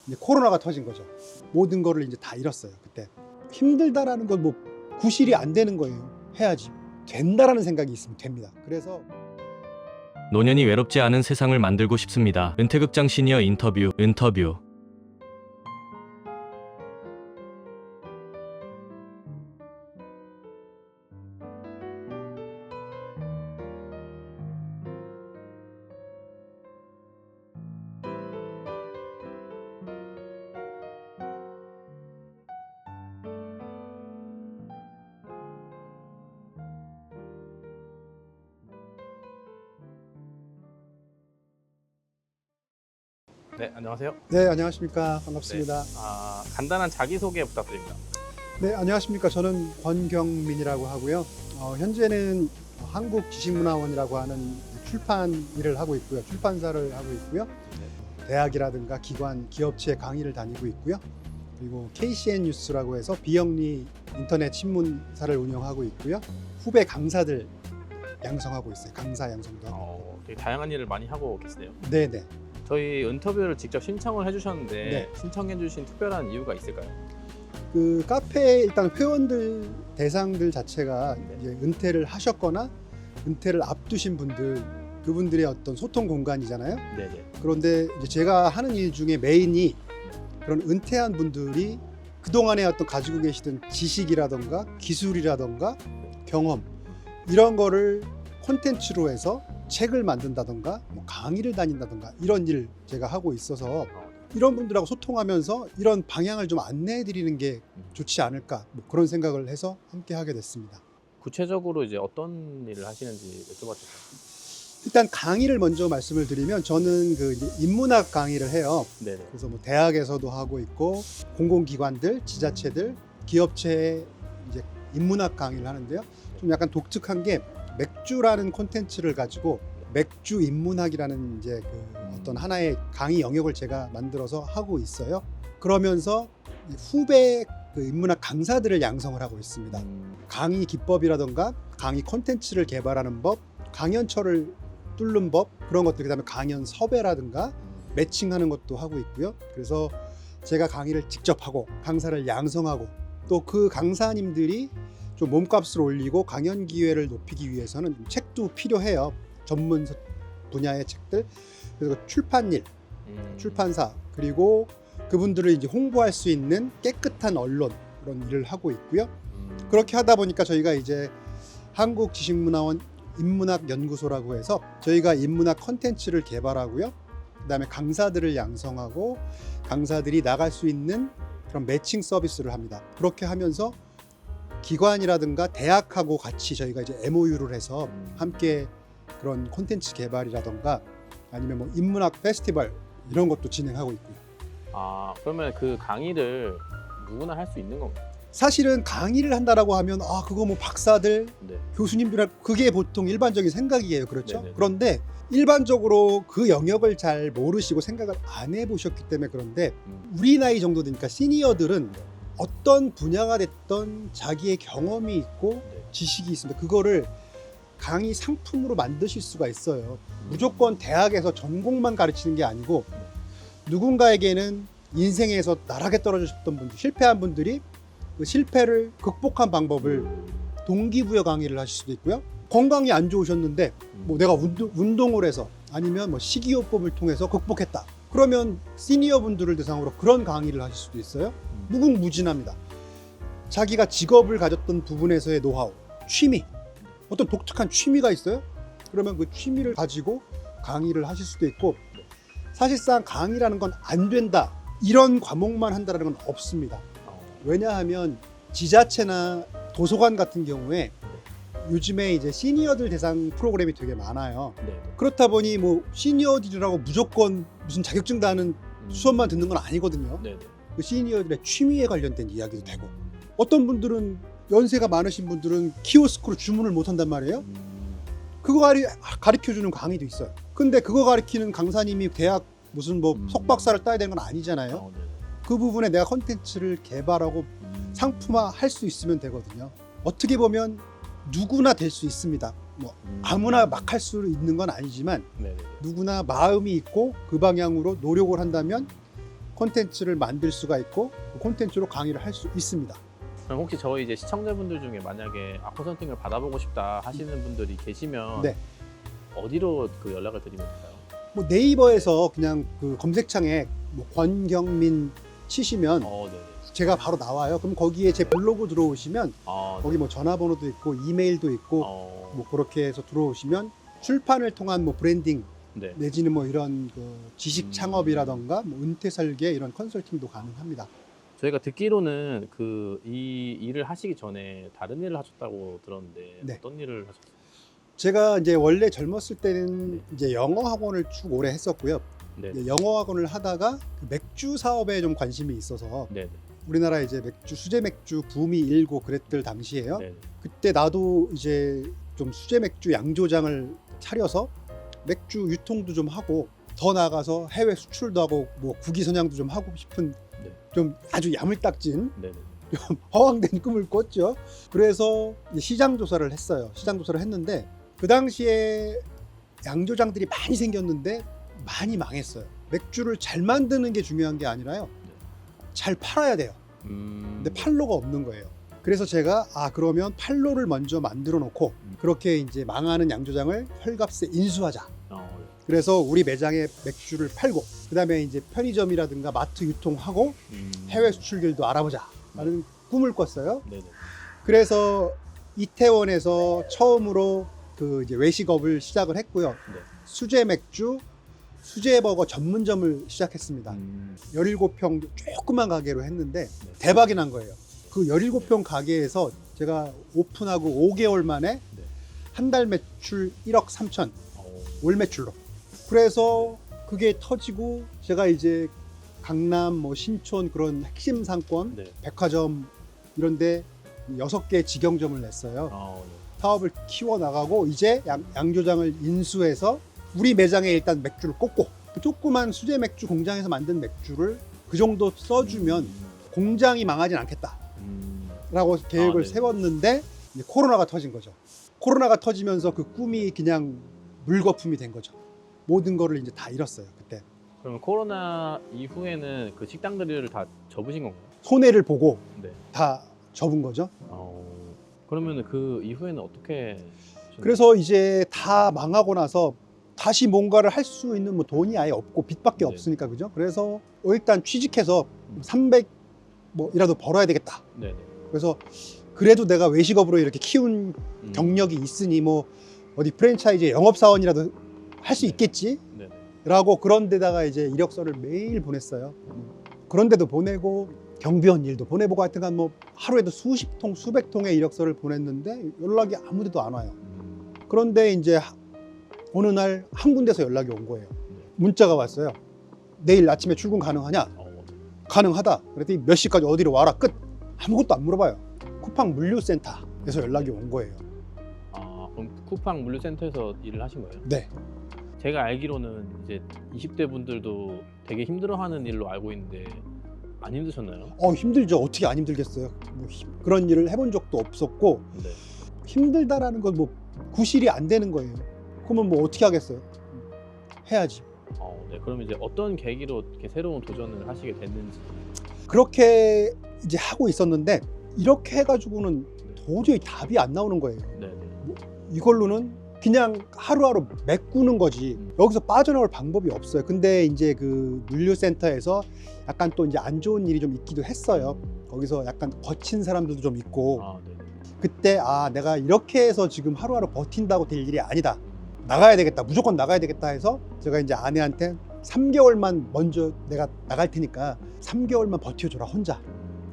이제 코로나가 터진 거죠. 모든 거를 이제 다 잃었어요. 그때 힘들다라는 건 뭐 구실이 안 되는 거예요. 해야지. 된다라는 생각이 있으면 됩니다. 그래서 노년이 외롭지 않은 세상을 만들고 싶습니다. 은퇴극장 시니어 인터뷰. 네, 안녕하세요. 네, 안녕하십니까. 반갑습니다. 간단한 자기소개 부탁드립니다. 네, 안녕하십니까. 저는 권경민이라고 하고요. 현재는 한국지식문화원이라고 하는 출판 일을 하고 있고요. 출판사를 하고 있고요. 대학이라든가 기관, 기업체 강의를 다니고 있고요. 그리고 KCN 뉴스라고 해서 비영리 인터넷 신문사를 운영하고 있고요. 후배 강사들 양성하고 있어요. 강사 양성도 하고. 되게 다양한 일을 많이 하고 계시네요. 네네. 저희 인터뷰를 직접 신청을 해주셨는데 네. 신청해주신 특별한 이유가 있을까요? 그 카페 일단 회원들 대상들 자체가 네. 이제 은퇴를 하셨거나 은퇴를 앞두신 분들 그분들의 어떤 소통 공간이잖아요. 네네. 그런데 이제 제가 하는 일 중에 메인이 그런 은퇴한 분들이 그동안에 어떤 가지고 계시던 지식이라던가 기술이라던가 경험 이런 거를 콘텐츠로 해서 책을 만든다던가 뭐 강의를 다닌다던가 이런 일 제가 하고 있어서 이런 분들하고 소통하면서 이런 방향을 좀 안내해 드리는 게 좋지 않을까 뭐 그런 생각을 해서 함께 하게 됐습니다. 구체적으로 이제 어떤 일을 하시는지 여쭤봐도 될까요? 일단 강의를 먼저 말씀을 드리면 저는 그 이제 인문학 강의를 해요. 네네. 그래서 뭐 대학에서도 하고 있고 공공기관들, 지자체들, 기업체에 이제 인문학 강의를 하는데요. 좀 약간 독특한 게 맥주라는 콘텐츠를 가지고 맥주 인문학이라는 이제 그 어떤 하나의 강의 영역을 제가 만들어서 하고 있어요. 그러면서 후배 그 인문학 강사들을 양성을 하고 있습니다. 강의 기법이라던가 강의 콘텐츠를 개발하는 법, 강연처를 뚫는 법 그런 것들 그다음에 강연 섭외라든가 매칭하는 것도 하고 있고요. 그래서 제가 강의를 직접 하고 강사를 양성하고 또 그 강사님들이 좀 몸값을 올리고 강연 기회를 높이기 위해서는 책도 필요해요. 전문 분야의 책들. 그래서 출판일, 출판사 그리고 그분들을 이제 홍보할 수 있는 깨끗한 언론 그런 일을 하고 있고요. 그렇게 하다 보니까 저희가 이제 한국지식문화원 인문학연구소라고 해서 저희가 인문학 컨텐츠를 개발하고요. 그다음에 강사들을 양성하고 강사들이 나갈 수 있는 그런 매칭 서비스를 합니다. 그렇게 하면서 기관이라든가 대학하고 같이 저희가 이제 MOU를 해서 함께 그런 콘텐츠 개발이라든가 아니면 뭐 인문학 페스티벌 이런 것도 진행하고 있고요. 그러면 그 강의를 누구나 할 수 있는 건가요? 사실은 강의를 한다라고 하면 그거 뭐 박사들, 네. 교수님들 그게 보통 일반적인 생각이에요. 그렇죠? 네네. 그런데 일반적으로 그 영역을 잘 모르시고 생각을 안 해보셨기 때문에 그런데 우리 나이 정도 되니까 시니어들은 어떤 분야가 됐던 자기의 경험이 있고 지식이 있습니다. 그거를 강의 상품으로 만드실 수가 있어요. 무조건 대학에서 전공만 가르치는 게 아니고 누군가에게는 인생에서 나락에 떨어지셨던 분들, 실패한 분들이 그 실패를 극복한 방법을 동기부여 강의를 하실 수도 있고요. 건강이 안 좋으셨는데 뭐 내가 운동을 해서 아니면 뭐 식이요법을 통해서 극복했다. 그러면 시니어 분들을 대상으로 그런 강의를 하실 수도 있어요. 무궁무진합니다. 자기가 직업을 가졌던 부분에서의 노하우, 취미, 어떤 독특한 취미가 있어요? 그러면 그 취미를 가지고 강의를 하실 수도 있고 사실상 강의라는 건 안 된다. 이런 과목만 한다는 건 없습니다. 왜냐하면 지자체나 도서관 같은 경우에 요즘에 이제 시니어들 대상 프로그램이 되게 많아요. 네. 그렇다 보니 뭐 시니어들이라고 무조건 무슨 자격증 다는 수업만 듣는 건 아니거든요. 네네. 그 시니어들의 취미에 관련된 이야기도 되고 어떤 분들은 연세가 많으신 분들은 키오스크로 주문을 못 한단 말이에요. 그거 가르쳐주는 강의도 있어요. 근데 그거 가르치는 강사님이 대학 무슨 뭐 석박사를 따야 되는 건 아니잖아요. 네네. 그 부분에 내가 콘텐츠를 개발하고 상품화 할 수 있으면 되거든요. 어떻게 보면 누구나 될 수 있습니다. 뭐 아무나 막 할 수 있는 건 아니지만 네네. 누구나 마음이 있고 그 방향으로 노력을 한다면 콘텐츠를 만들 수가 있고 그 콘텐츠로 강의를 할 수 있습니다. 그럼 혹시 저희 이제 시청자분들 중에 만약에 아쿠아 컨설팅을 받아보고 싶다 하시는 분들이 계시면 네. 어디로 그 연락을 드리면 될까요? 뭐 네이버에서 그냥 그 검색창에 뭐 권경민 치시면 네네. 제가 바로 나와요. 그럼 거기에 제 블로그 들어오시면 거기 뭐 전화번호도 있고 이메일도 있고 뭐 그렇게 해서 들어오시면 출판을 통한 뭐 브랜딩 네. 내지는 뭐 이런 그 지식 창업이라던가 뭐 은퇴 설계 이런 컨설팅도 가능합니다. 저희가 듣기로는 그 이 일을 하시기 전에 다른 일을 하셨다고 들었는데 네. 어떤 일을 하셨어요? 제가 이제 원래 젊었을 때는 이제 영어 학원을 쭉 오래 했었고요. 네. 이제 영어 학원을 하다가 그 맥주 사업에 좀 관심이 있어서 네. 우리나라 이제 맥주 수제 맥주 붐이 일고 그랬을 당시에요. 네. 그때 나도 이제 좀 수제 맥주 양조장을 차려서 맥주 유통도 좀 하고 더 나아가서 해외 수출도 하고 뭐 국위 선양도 좀 하고 싶은 네. 좀 아주 야물딱진 네. 좀 허황된 꿈을 꿨죠. 그래서 이제 시장 조사를 했어요. 시장 조사를 했는데 그 당시에 양조장들이 많이 생겼는데 많이 망했어요. 맥주를 잘 만드는 게 중요한 게 아니라요. 잘 팔아야 돼요. 근데 판로가 없는 거예요. 그래서 제가 그러면 판로를 먼저 만들어 놓고 그렇게 이제 망하는 양조장을 헐값에 인수하자. 그래서 우리 매장에 맥주를 팔고 그다음에 이제 편의점이라든가 마트 유통하고 해외 수출길도 알아보자 라는 꿈을 꿨어요. 네네. 그래서 이태원에서 처음으로 그 이제 외식업을 시작을 했고요. 네. 수제 맥주, 수제 버거 전문점을 시작했습니다. 17평 조그만 가게로 했는데 대박이 난 거예요. 그 17평 가게에서 제가 오픈하고 5개월 만에 네. 한 달 매출 1억 3천 월 매출로. 그래서 그게 터지고 제가 이제 강남 뭐 신촌 그런 핵심 상권 네. 백화점 이런데 6개 직영점을 냈어요. 네. 사업을 키워나가고 이제 양조장을 인수해서 우리 매장에 일단 맥주를 꽂고 그 조그만 수제 맥주 공장에서 만든 맥주를 그 정도 써주면 공장이 망하진 않겠다라고 계획을 네. 세웠는데 이제 코로나가 터진 거죠. 코로나가 터지면서 그 꿈이 그냥 물거품이 된 거죠. 모든 거를 이제 다 잃었어요 그때. 그러면 코로나 이후에는 그 식당들을 다 접으신 건가요? 손해를 보고 네. 다 접은 거죠. 그러면 그 이후에는 어떻게? 하셨나요? 그래서 이제 다 망하고 나서 다시 뭔가를 할 수 있는 뭐 돈이 아예 없고 빚밖에 네. 없으니까 그죠? 그래서 일단 취직해서 300 뭐이라도 벌어야 되겠다. 네네. 그래서 그래도 내가 외식업으로 이렇게 키운 경력이 있으니 뭐 어디 프랜차이즈 영업사원이라도 할 수 네. 있겠지? 네네. 라고 그런 데다가 이제 이력서를 매일 보냈어요. 그런 데도 보내고 경비원 일도 보내보고 하여튼간 뭐 하루에도 수십 통, 수백 통의 이력서를 보냈는데 연락이 아무 데도 안 와요. 그런데 이제 어느 날 한 군데서 연락이 온 거예요. 문자가 왔어요. 내일 아침에 출근 가능하냐? 가능하다. 그랬더니 몇 시까지 어디로 와라. 끝. 아무것도 안 물어봐요. 쿠팡 물류센터에서 연락이 온 거예요. 그럼 쿠팡 물류센터에서 일을 하신 거예요? 네. 제가 알기로는 이제 20대 분들도 되게 힘들어하는 일로 알고 있는데 안 힘드셨나요? 힘들죠. 어떻게 안 힘들겠어요. 뭐 그런 일을 해본 적도 없었고 네. 힘들다라는 건 뭐 구실이 안 되는 거예요. 그러면 뭐 어떻게 하겠어요? 해야지. 네. 그럼 이제 어떤 계기로 이렇게 새로운 도전을 하시게 됐는지. 그렇게 이제 하고 있었는데 이렇게 해가지고는 도저히 답이 안 나오는 거예요. 네네. 이걸로는 그냥 하루하루 메꾸는 거지. 여기서 빠져나올 방법이 없어요. 근데 이제 그 물류센터에서 약간 또 이제 안 좋은 일이 좀 있기도 했어요. 거기서 약간 거친 사람들도 좀 있고. 네네. 그때 내가 이렇게 해서 지금 하루하루 버틴다고 될 일이 아니다. 나가야 되겠다. 무조건 나가야 되겠다 해서 제가 이제 아내한테 3개월만 먼저 내가 나갈 테니까 3개월만 버텨줘라 혼자.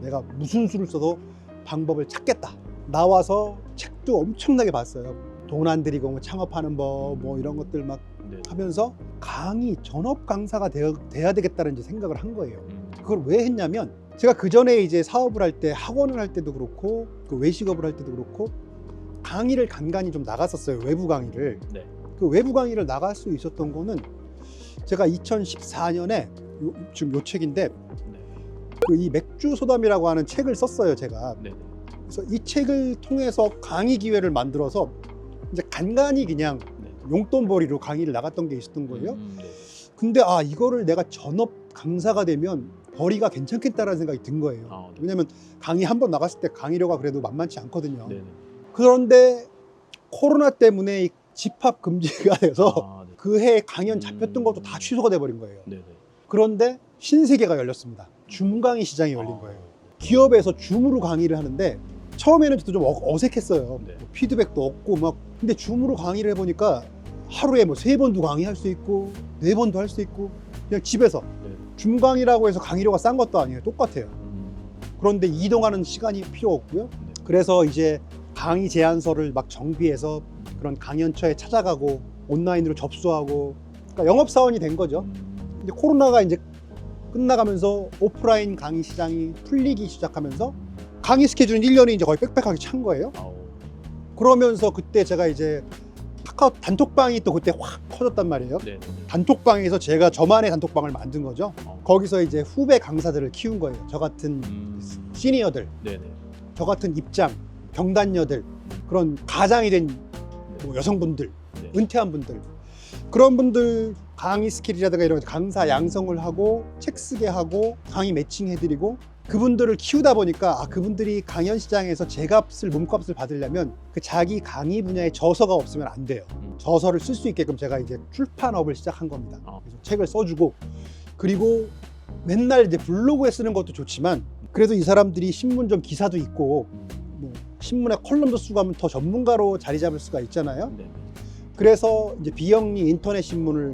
내가 무슨 수를 써도 방법을 찾겠다. 나와서 책도 엄청나게 봤어요. 돈 안 들이고 뭐 창업하는 법 뭐 이런 것들 막 네. 하면서 전업 강사가 돼야 되겠다는 이제 생각을 한 거예요. 그걸 왜 했냐면 제가 그 전에 이제 사업을 할 때 학원을 할 때도 그렇고 그 외식업을 할 때도 그렇고 강의를 간간히 좀 나갔었어요. 외부 강의를. 네. 그 외부 강의를 나갈 수 있었던 거는 제가 2014년에 지금 요 책인데 네. 그 이 맥주 소담이라고 하는 책을 썼어요. 제가. 네. 그래서 이 책을 통해서 강의 기회를 만들어서 이제 간간히 그냥 네. 용돈벌이로 강의를 나갔던 게 있었던 거예요. 네. 근데 이거를 내가 전업 강사가 되면 벌이가 괜찮겠다라는 생각이 든 거예요. 아, 네. 왜냐면 강의 한 번 나갔을 때 강의료가 그래도 만만치 않거든요. 네네. 그런데 코로나 때문에 이 집합 금지가 돼서 아, 네. 그 해 강연 잡혔던 것도 다 취소가 돼버린 거예요. 네네. 그런데 신세계가 열렸습니다. 줌 강의 시장이 열린 아, 거예요. 기업에서 줌으로 강의를 하는데 처음에는 저도 좀 어색했어요. 네. 뭐 피드백도 없고 막. 근데 줌으로 강의를 해보니까 하루에 뭐 3번도 강의할 수 있고 4번도 할 수 있고 그냥 집에서 네. 줌 강의라고 해서 강의료가 싼 것도 아니에요. 똑같아요. 음, 그런데 이동하는 시간이 필요 없고요. 네. 그래서 이제 강의 제안서를 막 정비해서 그런 강연처에 찾아가고 온라인으로 접수하고 그러니까 영업사원이 된 거죠. 근데 코로나가 이제 끝나가면서 오프라인 강의 시장이 풀리기 시작하면서 강의 스케줄은 1년이 이제 거의 빽빽하게 찬 거예요. 아우. 그러면서 그때 제가 이제 카카오 단톡방이 또 그때 확 커졌단 말이에요. 네네. 단톡방에서 제가 저만의 단톡방을 만든 거죠. 어. 거기서 이제 후배 강사들을 키운 거예요. 저 같은 시니어들, 네네. 저 같은 입장, 경단녀들, 그런 가장이 된 뭐 여성분들, 네. 은퇴한 분들, 그런 분들 강의 스킬이라든가 이런 강사 양성을 하고 책 쓰게 하고 강의 매칭해드리고 그분들을 키우다 보니까 그분들이 강연 시장에서 제 값을 몸값을 받으려면 그 자기 강의 분야에 저서가 없으면 안 돼요. 저서를 쓸 수 있게끔 제가 이제 출판업을 시작한 겁니다. 그래서 책을 써주고 그리고 맨날 이제 블로그에 쓰는 것도 좋지만 그래도 이 사람들이 신문점 기사도 있고 뭐 신문에 컬럼도 쓰고 하면 더 전문가로 자리 잡을 수가 있잖아요. 네네. 그래서 이제 비영리 인터넷 신문을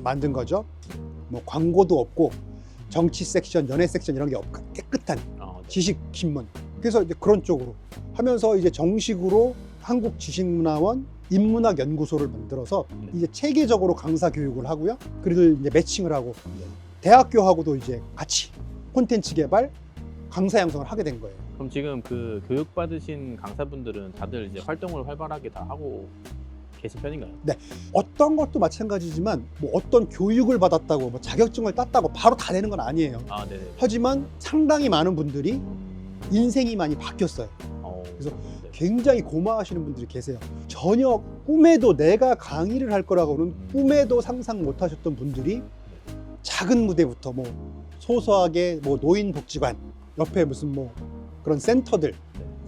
만든 거죠. 뭐 광고도 없고 정치 섹션, 연예 섹션 이런 게 없고 깨끗한 아, 네. 지식 신문. 그래서 이제 그런 쪽으로 하면서 이제 정식으로 한국지식문화원 인문학 연구소를 만들어서 네. 이제 체계적으로 강사 교육을 하고요. 그리고 이제 매칭을 하고 네. 대학교하고도 이제 같이 콘텐츠 개발, 강사 양성을 하게 된 거예요. 그럼 지금 그 교육 받으신 강사분들은 다들 이제 활동을 활발하게 다 하고 계신 편인가요? 어떤 것도 마찬가지지만 뭐 어떤 교육을 받았다고 뭐 자격증을 땄다고 바로 다 되는 건 아니에요. 아, 네네. 하지만 상당히 많은 분들이 인생이 많이 바뀌었어요. 그래서 네. 굉장히 고마워하시는 분들이 계세요. 전혀 꿈에도 내가 강의를 할 거라고는 꿈에도 상상 못 하셨던 분들이 작은 무대부터 뭐 소소하게 뭐 노인복지관 옆에 무슨 뭐 그런 센터들,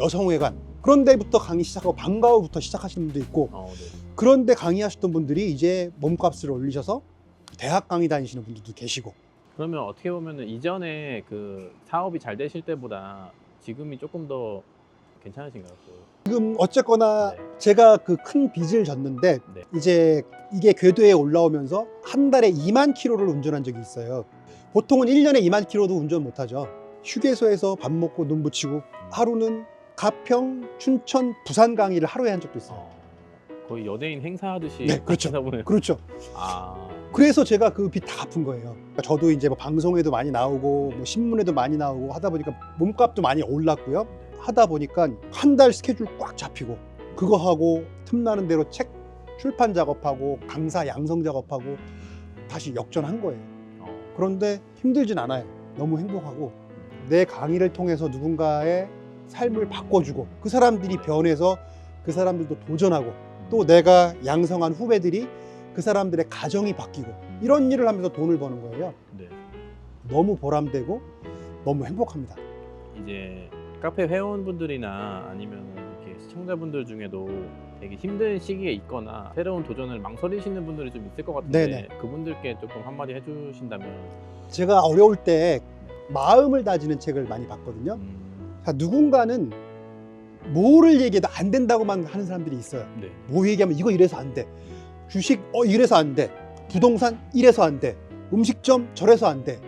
여성회관 그런 데부터 강의 시작하고 방과후부터 시작하시는 분도 있고 네. 그런데 강의하셨던 분들이 이제 몸값을 올리셔서 대학 강의 다니시는 분들도 계시고. 그러면 어떻게 보면은 이전에 그 사업이 잘 되실 때보다 지금이 조금 더 괜찮으신가요? 지금 어쨌거나 네. 제가 그 큰 빚을 졌는데 네. 이제 이게 궤도에 올라오면서 한 달에 2만 킬로를 운전한 적이 있어요. 보통은 1년에 2만 킬로도 운전 못하죠. 휴게소에서 밥 먹고 눈 붙이고 하루는 가평, 춘천, 부산 강의를 하루에 한 적도 있어요. 거의 연예인 행사하듯이 네, 그렇죠. 하다 보네요. 그렇죠. 아, 그래서 제가 그 빚 다 갚은 거예요. 그러니까 저도 이제 뭐 방송에도 많이 나오고 뭐 신문에도 많이 나오고 하다 보니까 몸값도 많이 올랐고요. 하다 보니까 한 달 스케줄 꽉 잡히고 그거 하고 틈나는 대로 책 출판 작업하고 강사 양성 작업하고 다시 역전한 거예요. 그런데 힘들진 않아요. 너무 행복하고 내 강의를 통해서 누군가의 삶을 바꿔주고 그 사람들이 변해서 그 사람들도 도전하고 또 내가 양성한 후배들이 그 사람들의 가정이 바뀌고 이런 일을 하면서 돈을 버는 거예요. 네. 너무 보람되고 너무 행복합니다. 이제 카페 회원분들이나 아니면 이렇게 시청자분들 중에도 되게 힘든 시기에 있거나 새로운 도전을 망설이시는 분들이 좀 있을 것 같은데 네네. 그분들께 조금 한마디 해주신다면. 제가 어려울 때 마음을 다지는 책을 많이 봤거든요. 자, 누군가는 뭐를 얘기해도 안 된다고만 하는 사람들이 있어요. 네. 뭐 얘기하면 이거 이래서 안 돼. 주식 이래서 안 돼. 부동산 이래서 안 돼. 음식점 저래서 안 돼.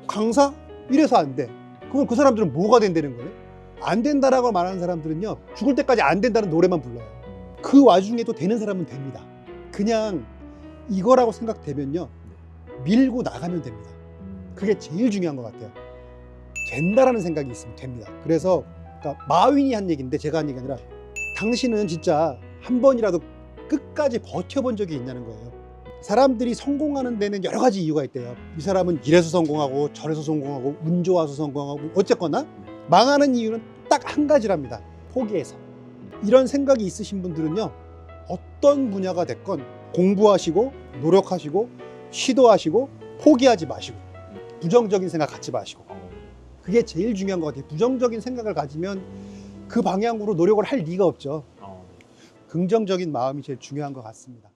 강사 이래서 안 돼. 그럼 그 사람들은 뭐가 된다는 거예요? 안 된다라고 말하는 사람들은요, 죽을 때까지 안 된다는 노래만 불러요. 그 와중에도 되는 사람은 됩니다. 그냥 이거라고 생각되면요, 밀고 나가면 됩니다. 그게 제일 중요한 것 같아요. 된다라는 생각이 있으면 됩니다. 그래서 그러니까 마윈이 한 얘기인데 제가 한 얘기 아니라 당신은 진짜 한 번이라도 끝까지 버텨본 적이 있냐는 거예요. 사람들이 성공하는 데는 여러 가지 이유가 있대요. 이 사람은 이래서 성공하고 저래서 성공하고 운 좋아서 성공하고 어쨌거나 망하는 이유는 딱 한 가지랍니다. 포기해서. 이런 생각이 있으신 분들은요, 어떤 분야가 됐건 공부하시고 노력하시고 시도하시고 포기하지 마시고 부정적인 생각 갖지 마시고 어, 그게 제일 중요한 것 같아요. 부정적인 생각을 가지면 그 방향으로 노력을 할 리가 없죠. 어. 긍정적인 마음이 제일 중요한 것 같습니다.